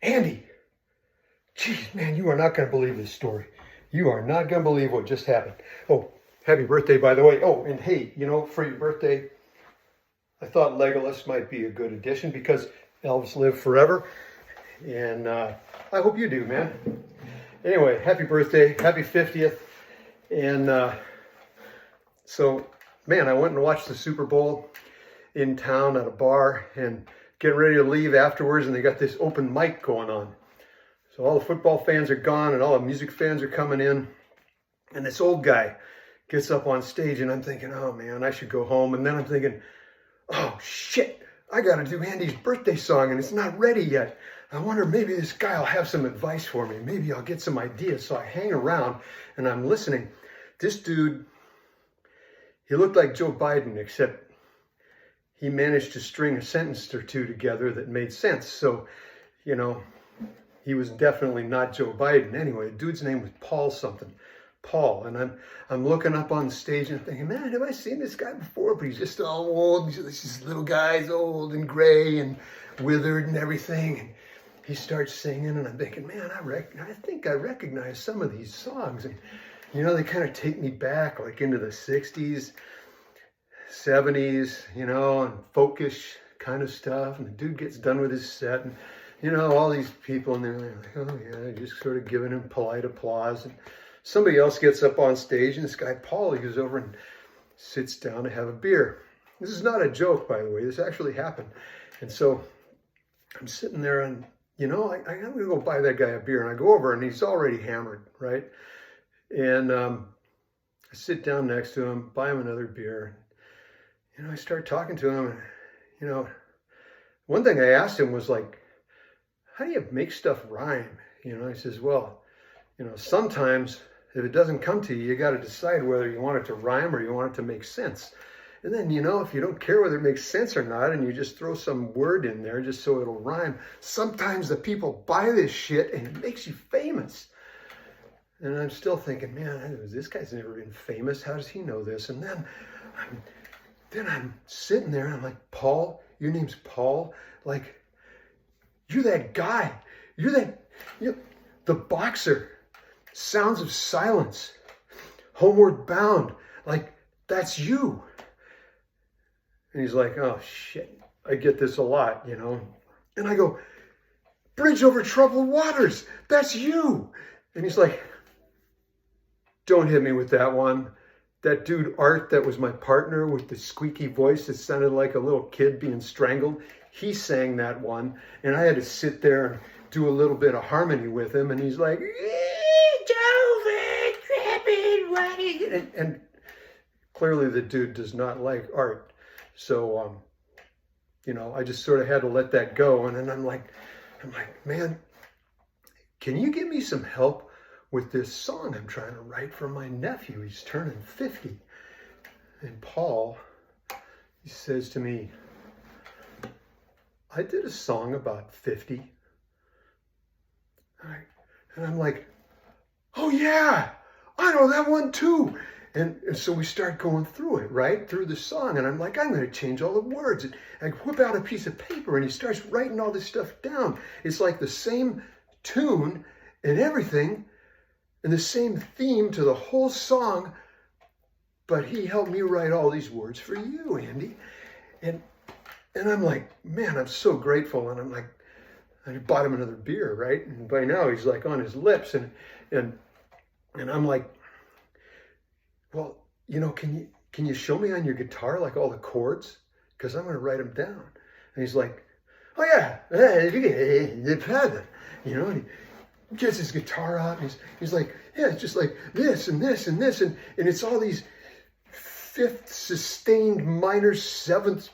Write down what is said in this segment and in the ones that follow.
Andy, geez, man, you are not going to believe this story. You are not going to believe what just happened. Oh, happy birthday, by the way. Oh, and hey, you know, for your birthday, I thought Legolas might be a good addition because elves live forever. And I hope you do, man. Anyway, happy birthday, happy 50th. And so, man, I went and watched the Super Bowl in town at a bar and getting ready to leave afterwards, and they got this open mic going on. So all the football fans are gone and all the music fans are coming in. And this old guy gets up on stage and I'm thinking, oh man, I should go home. And then I'm thinking, oh shit, I got to do Andy's birthday song and it's not ready yet. I wonder maybe this guy will have some advice for me. Maybe I'll get some ideas. So I hang around and I'm listening. This dude, he looked like Joe Biden, except he managed to string a sentence or two together that made sense. So, you know, he was definitely not Joe Biden. Anyway, the dude's name was Paul something. Paul. And I'm looking up on stage and thinking, man, have I seen this guy before? But he's just all old. This little guy's old and gray and withered and everything. And he starts singing and I'm thinking, man, I think I recognize some of these songs. And, you know, they kind of take me back like into the 60s, 70s, you know, and folkish kind of stuff. And the dude gets done with his set and, you know, all these people, and they're like, oh yeah, just sort of giving him polite applause. And somebody else gets up on stage, and this guy, Paul, he goes over and sits down to have a beer. This is not a joke, by the way. This actually happened. And so I'm sitting there, and, you know, I'm going to go buy that guy a beer. And I go over, and he's already hammered, right? And I sit down next to him, buy him another beer. You know, I start talking to him, and, you know, one thing I asked him was like, how do you make stuff rhyme? You know, he says, well, you know, sometimes if it doesn't come to you, you got to decide whether you want it to rhyme or you want it to make sense. And then, you know, if you don't care whether it makes sense or not, and you just throw some word in there just so it'll rhyme, sometimes the people buy this shit and it makes you famous. And I'm still thinking, man, this guy's never been famous. How does he know this? And then I'm sitting there and I'm like, Paul, your name's Paul? Like, you're that guy. You're the boxer. Sounds of Silence. Homeward Bound. Like, that's you. And he's like, oh, shit. I get this a lot, you know. And I go, Bridge Over Troubled Waters. That's you. And he's like, don't hit me with that one. That dude, Art, that was my partner with the squeaky voice that sounded like a little kid being strangled. He sang that one, and I had to sit there and do a little bit of harmony with him, and he's like, and clearly the dude does not like Art. So, you know, I just sort of had to let that go, and then I'm like, man, can you give me some help with this song I'm trying to write for my nephew? He's turning 50. And Paul, he says to me, I did a song about 50. And I'm like, oh yeah, I know that one too. And so we start going through it, right? Through the song. And I'm like, I'm going to change all the words. And I whip out a piece of paper and he starts writing all this stuff down. It's like the same tune and everything and the same theme to the whole song. But he helped me write all these words for you, Andy. And I'm like, man, I'm so grateful. And I'm like, I bought him another beer, right? And by now he's like on his lips. And I'm like, well, you know, can you show me on your guitar like all the chords? Because I'm going to write them down. And he's like, oh yeah, you know, and he gets his guitar out and he's like, yeah, it's just like this and this and this. And it's all these fifth sustained minor seventh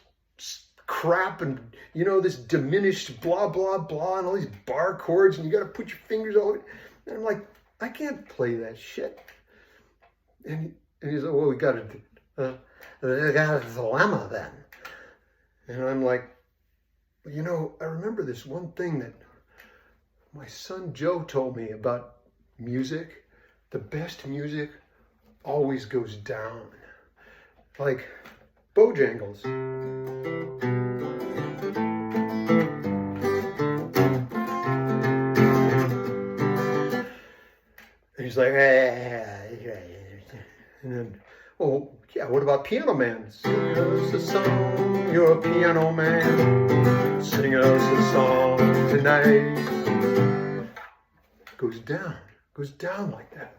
crap and, you know, this diminished blah, blah, blah, and all these bar chords, and you got to put your fingers all over. And I'm like, I can't play that shit. And he's like, well, we got a dilemma then. And I'm like, you know, I remember this one thing that my son Joe told me about music. The best music always goes down. Like Bojangles. And he's like, and then, oh, yeah, what about Piano Man? Sing us a song, you're a piano man. Sing us a song tonight. Goes down like that.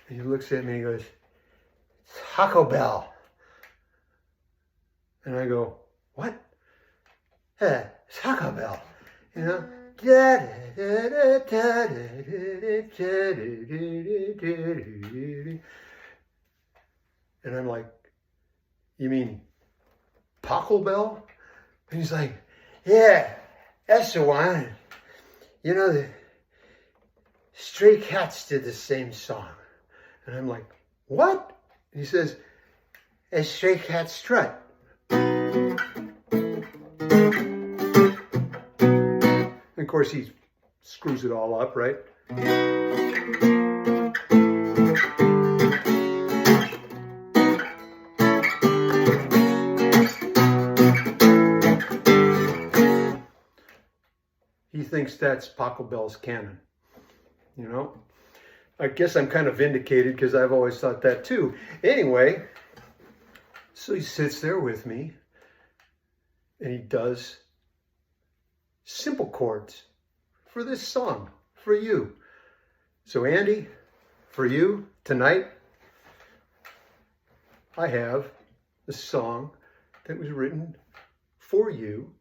And he looks at me and he goes, Taco Bell. And I go, what? Taco Bell. You know? And I'm like, you mean Taco Bell? And he's like, yeah, that's the one. You know, the Stray Cats did the same song. And I'm like, what? And he says, a Stray Cat Strut. And of course, he screws it all up, right? He thinks that's Taco Bell's canon, you know? I guess I'm kind of vindicated because I've always thought that too. Anyway, so he sits there with me and he does simple chords for this song, for you. So Andy, for you tonight, I have a song that was written for you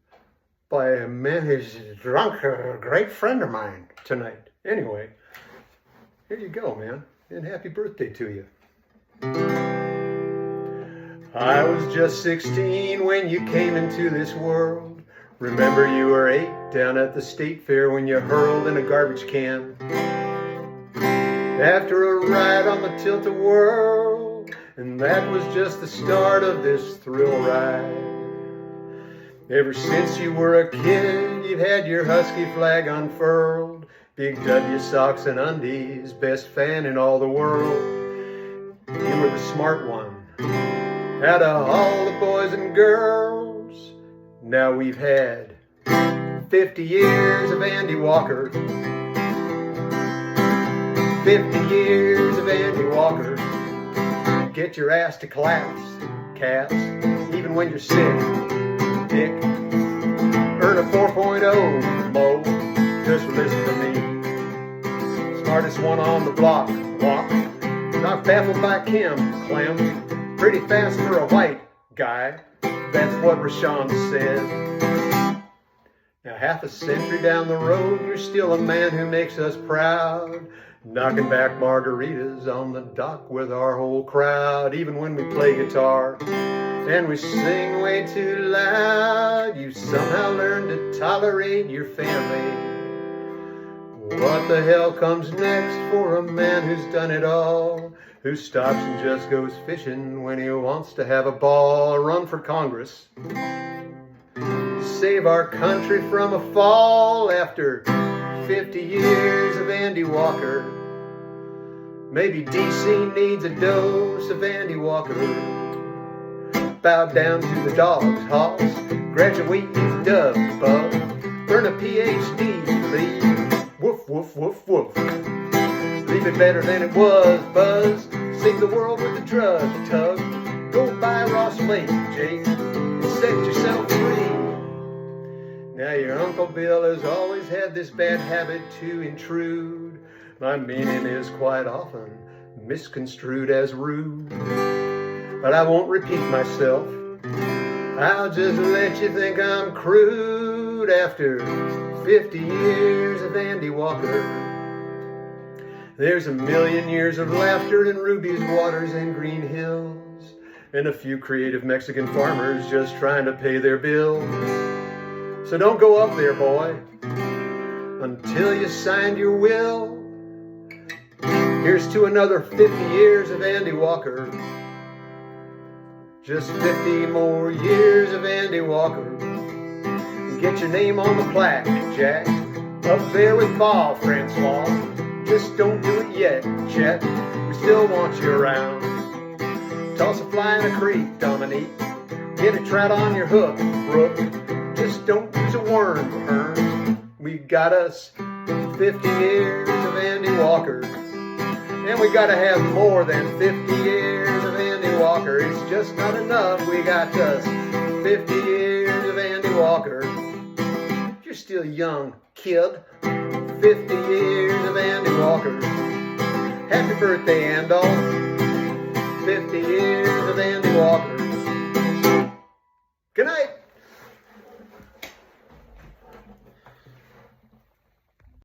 by a man who's drunk, a great friend of mine tonight. Anyway, here you go, man, and happy birthday to you. I was just 16 when you came into this world. Remember you were 8 down at the state fair when you hurled in a garbage can. After a ride on the tilt-a-whirl, and that was just the start of this thrill ride. Ever since you were a kid, you've had your Husky flag unfurled. Big W socks and undies, best fan in all the world. You were the smart one out of all the boys and girls. Now we've had 50 years of Andy Walker. 50 years of Andy Walker. Get your ass to class, cats, even when you're sick, dick. Earn a 4.0, Mo, just listen to me. Smartest one on the block, walk. Not baffled by Kim, Clem. Pretty fast for a white guy, that's what Rashawn said. Now half a century down the road, you're still a man who makes us proud. Knocking back margaritas on the dock with our whole crowd. Even when we play guitar and we sing way too loud, you somehow learn to tolerate your family. What the hell comes next for a man who's done it all? Who stops and just goes fishing when he wants to have a ball? Run for Congress. Save our country from a fall after 50 years of Andy Walker. Maybe DC needs a dose of Andy Walker. Bow down to the dog's hoss. Graduate, you dub, bub. Earn a PhD, leave. Woof, woof, woof, woof. Leave it better than it was, Buzz. Save the world with the drug tug. Go buy Ross Lake, Jake, and set yourself free. Now your Uncle Bill has always had this bad habit to intrude. My meaning is quite often misconstrued as rude. But I won't repeat myself. I'll just let you think I'm crude after 50 years of Andy Walker. There's a million years of laughter in Ruby's waters and green hills, and a few creative Mexican farmers just trying to pay their bills. So don't go up there, boy, until you signed your will. Here's to another 50 years of Andy Walker. Just 50 more years of Andy Walker. Get your name on the plaque, Jack, up there with Bob, Francois. Just don't do it yet, Chet. We still want you around. Toss a fly in a creek, Dominique. Get a trout on your hook, Brooke. Just don't use a worm, Hearn. We got us 50 years of Andy Walker. And we gotta have more than 50 years of Andy Walker. It's just not enough. We got just 50 years of Andy Walker. You're still young, kid. 50 years of Andy Walker. Happy birthday, Andal. 50 years of Andy Walker.